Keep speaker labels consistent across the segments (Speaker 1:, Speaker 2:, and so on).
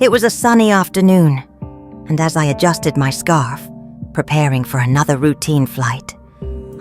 Speaker 1: It was a sunny afternoon, and as I adjusted my scarf, preparing for another routine flight,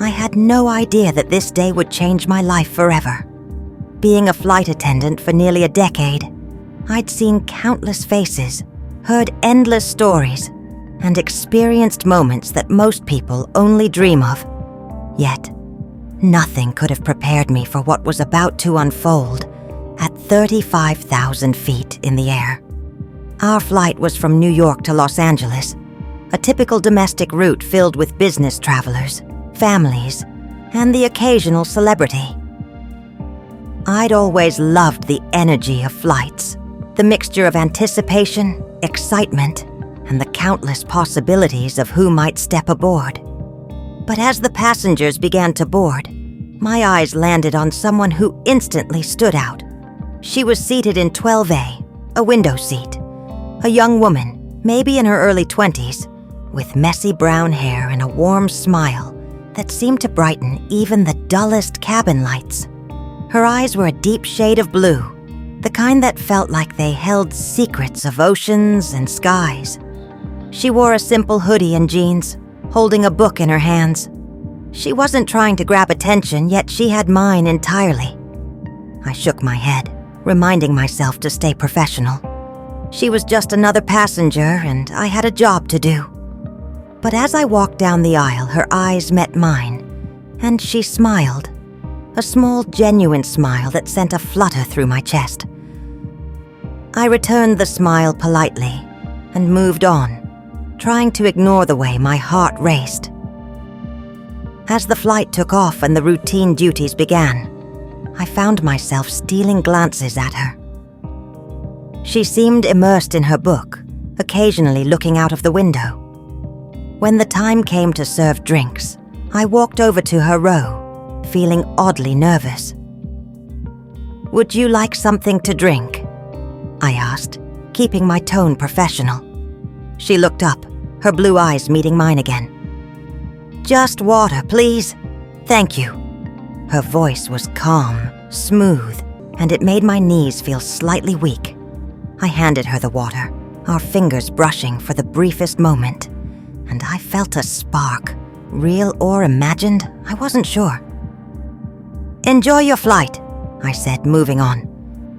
Speaker 1: I had no idea that this day would change my life forever. Being a flight attendant for nearly a decade, I'd seen countless faces, heard endless stories, and experienced moments that most people only dream of. Yet, nothing could have prepared me for what was about to unfold at 35,000 feet in the air. Our flight was from New York to Los Angeles, a typical domestic route filled with business travelers, families, and the occasional celebrity. I'd always loved the energy of flights, the mixture of anticipation, excitement, and the countless possibilities of who might step aboard. But as the passengers began to board, my eyes landed on someone who instantly stood out. She was seated in 12A, a window seat, a young woman, maybe in her early 20s, with messy brown hair and a warm smile that seemed to brighten even the dullest cabin lights. Her eyes were a deep shade of blue, the kind that felt like they held secrets of oceans and skies. She wore a simple hoodie and jeans, holding a book in her hands. She wasn't trying to grab attention, yet she had mine entirely. I shook my head, reminding myself to stay professional. She was just another passenger, and I had a job to do. But as I walked down the aisle, her eyes met mine, and she smiled. A small, genuine smile that sent a flutter through my chest. I returned the smile politely and moved on, trying to ignore the way my heart raced. As the flight took off and the routine duties began, I found myself stealing glances at her. She seemed immersed in her book, occasionally looking out of the window. When the time came to serve drinks, I walked over to her row, feeling oddly nervous. "Would you like something to drink?" I asked, keeping my tone professional. She looked up, her blue eyes meeting mine again. "Just water, please. Thank you." Her voice was calm, smooth, and it made my knees feel slightly weak. I handed her the water, our fingers brushing for the briefest moment, and I felt a spark, real or imagined, I wasn't sure. "Enjoy your flight," I said, moving on,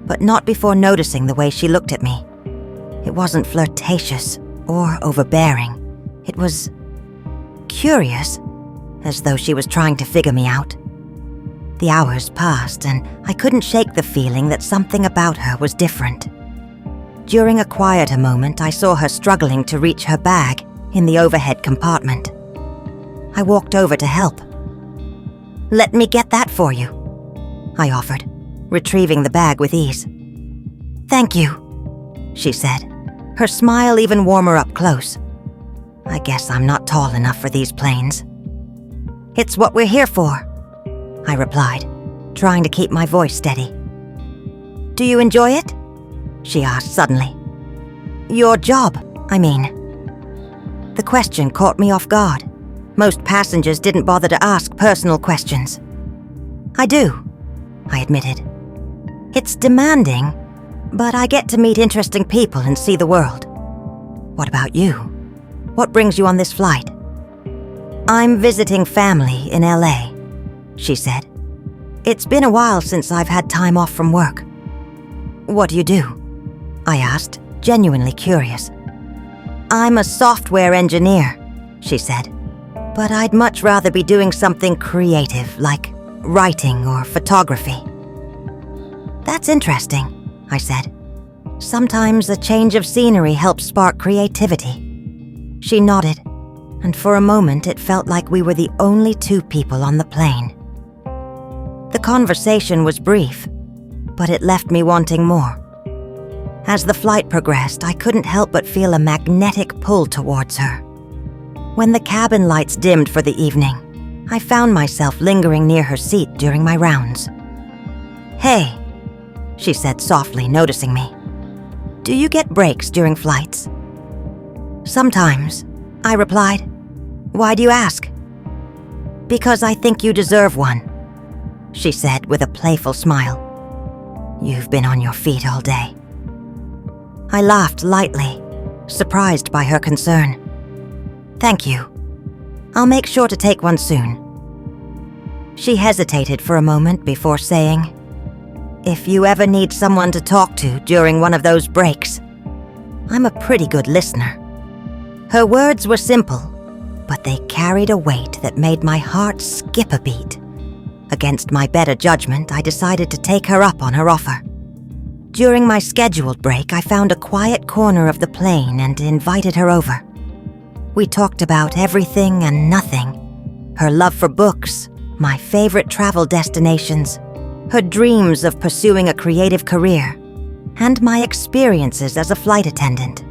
Speaker 1: but not before noticing the way she looked at me. It wasn't flirtatious or overbearing. It was curious, as though she was trying to figure me out. The hours passed, and I couldn't shake the feeling that something about her was different. During a quieter moment, I saw her struggling to reach her bag in the overhead compartment. I walked over to help. "Let me get that for you," I offered, retrieving the bag with ease. "Thank you," she said, her smile even warmer up close. I guess I'm not tall enough for these planes. "It's what we're here for," I replied, trying to keep my voice steady. "Do you enjoy it?" she asked suddenly. "Your job, I mean." The question caught me off guard. Most passengers didn't bother to ask personal questions. "I do," I admitted. "It's demanding, but I get to meet interesting people and see the world." "What about you? What brings you on this flight?" "I'm visiting family in LA," she said. "It's been a while since I've had time off from work." "What do you do?" I asked, genuinely curious. "I'm a software engineer," she said, "but I'd much rather be doing something creative, like writing or photography." "That's interesting," I said. "Sometimes a change of scenery helps spark creativity." She nodded, and for a moment it felt like we were the only two people on the plane. The conversation was brief, but it left me wanting more. As the flight progressed, I couldn't help but feel a magnetic pull towards her. When the cabin lights dimmed for the evening, I found myself lingering near her seat during my rounds. "Hey," she said softly, noticing me. "Do you get breaks during flights?" "Sometimes," I replied. "Why do you ask?" "Because I think you deserve one," she said with a playful smile. "You've been on your feet all day." I laughed lightly, surprised by her concern. "Thank you. I'll make sure to take one soon." She hesitated for a moment before saying, "If you ever need someone to talk to during one of those breaks, I'm a pretty good listener." Her words were simple, but they carried a weight that made my heart skip a beat. Against my better judgment, I decided to take her up on her offer. During my scheduled break, I found a quiet corner of the plane and invited her over. We talked about everything and nothing. Her love for books, my favorite travel destinations, her dreams of pursuing a creative career, and my experiences as a flight attendant.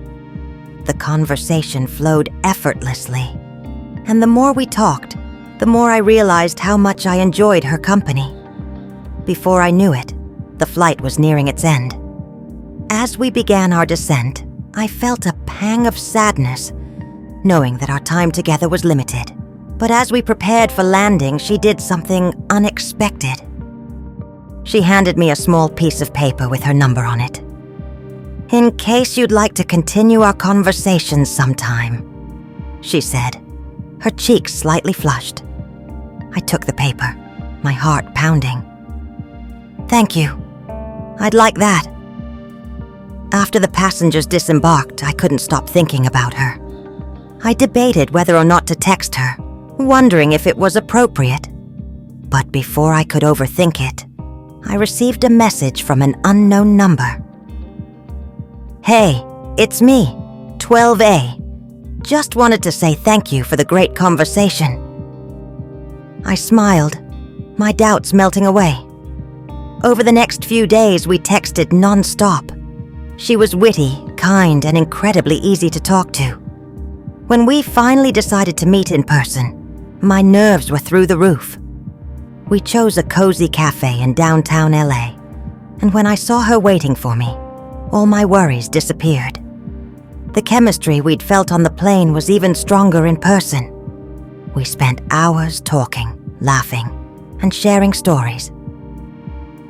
Speaker 1: The conversation flowed effortlessly, and the more we talked, the more I realized how much I enjoyed her company. Before I knew it, the flight was nearing its end. As we began our descent, I felt a pang of sadness, knowing that our time together was limited. But as we prepared for landing, she did something unexpected. She handed me a small piece of paper with her number on it. "In case you'd like to continue our conversation sometime," she said, her cheeks slightly flushed. I took the paper, my heart pounding. "Thank you. I'd like that." After the passengers disembarked, I couldn't stop thinking about her. I debated whether or not to text her, wondering if it was appropriate. But before I could overthink it, I received a message from an unknown number. "Hey, it's me, 12A. Just wanted to say thank you for the great conversation." I smiled, my doubts melting away. Over the next few days, we texted non-stop. She was witty, kind, and incredibly easy to talk to. When we finally decided to meet in person, my nerves were through the roof. We chose a cozy cafe in downtown LA, and when I saw her waiting for me, all my worries disappeared. The chemistry we'd felt on the plane was even stronger in person. We spent hours talking, laughing, and sharing stories.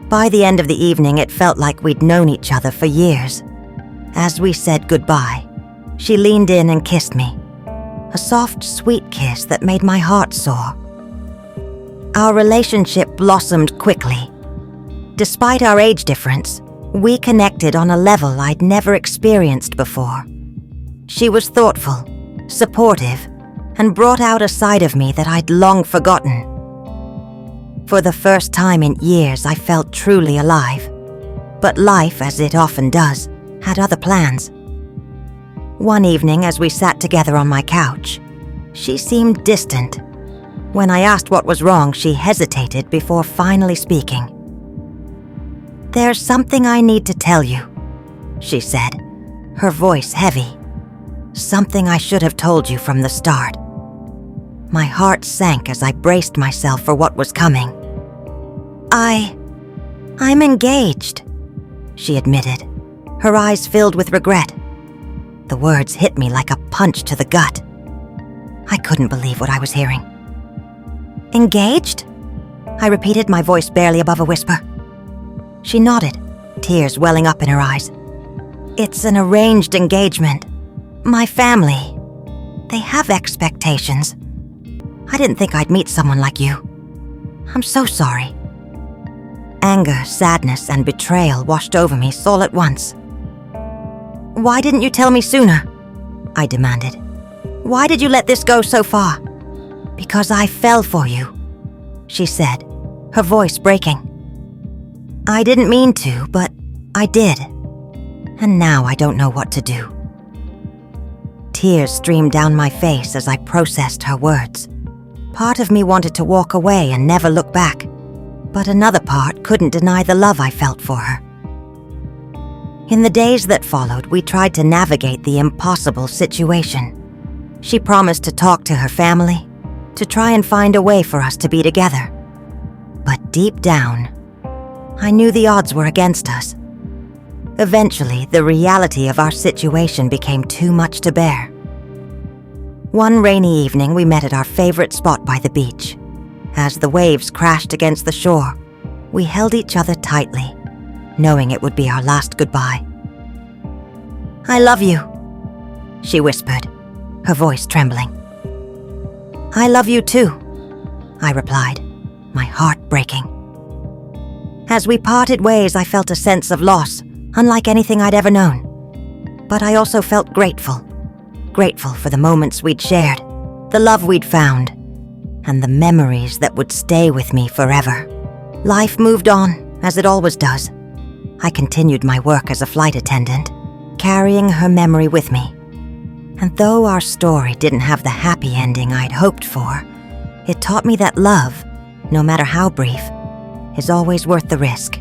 Speaker 1: By the end of the evening, it felt like we'd known each other for years. As we said goodbye, she leaned in and kissed me, a soft, sweet kiss that made my heart soar. Our relationship blossomed quickly. Despite our age difference, we connected on a level I'd never experienced before. She was thoughtful, supportive, and brought out a side of me that I'd long forgotten. For the first time in years, I felt truly alive. But life, as it often does, had other plans. One evening, as we sat together on my couch, she seemed distant. When I asked what was wrong, she hesitated before finally speaking. "There's something I need to tell you," she said, her voice heavy. "Something I should have told you from the start." My heart sank as I braced myself for what was coming. I'm engaged," she admitted, her eyes filled with regret. The words hit me like a punch to the gut. I couldn't believe what I was hearing. "Engaged?" I repeated, my voice barely above a whisper. She nodded, tears welling up in her eyes. "It's an arranged engagement. My family, they have expectations. I didn't think I'd meet someone like you. I'm so sorry." Anger, sadness, and betrayal washed over me all at once. "Why didn't you tell me sooner?" I demanded. "Why did you let this go so far?" "Because I fell for you," she said, her voice breaking. "I didn't mean to, but I did. And now I don't know what to do." Tears streamed down my face as I processed her words. Part of me wanted to walk away and never look back, but another part couldn't deny the love I felt for her. In the days that followed, we tried to navigate the impossible situation. She promised to talk to her family, to try and find a way for us to be together. But deep down, I knew the odds were against us. Eventually, the reality of our situation became too much to bear. One rainy evening, we met at our favorite spot by the beach. As the waves crashed against the shore, we held each other tightly, knowing it would be our last goodbye. I love you," she whispered, her voice trembling. "I love you too," I replied, my heart breaking. As we parted ways, I felt a sense of loss, unlike anything I'd ever known. But I also felt grateful for the moments we'd shared, the love we'd found, and the memories that would stay with me forever. Life moved on, as it always does. I continued my work as a flight attendant, carrying her memory with me. And though our story didn't have the happy ending I'd hoped for, it taught me that love, no matter how brief, is always worth the risk.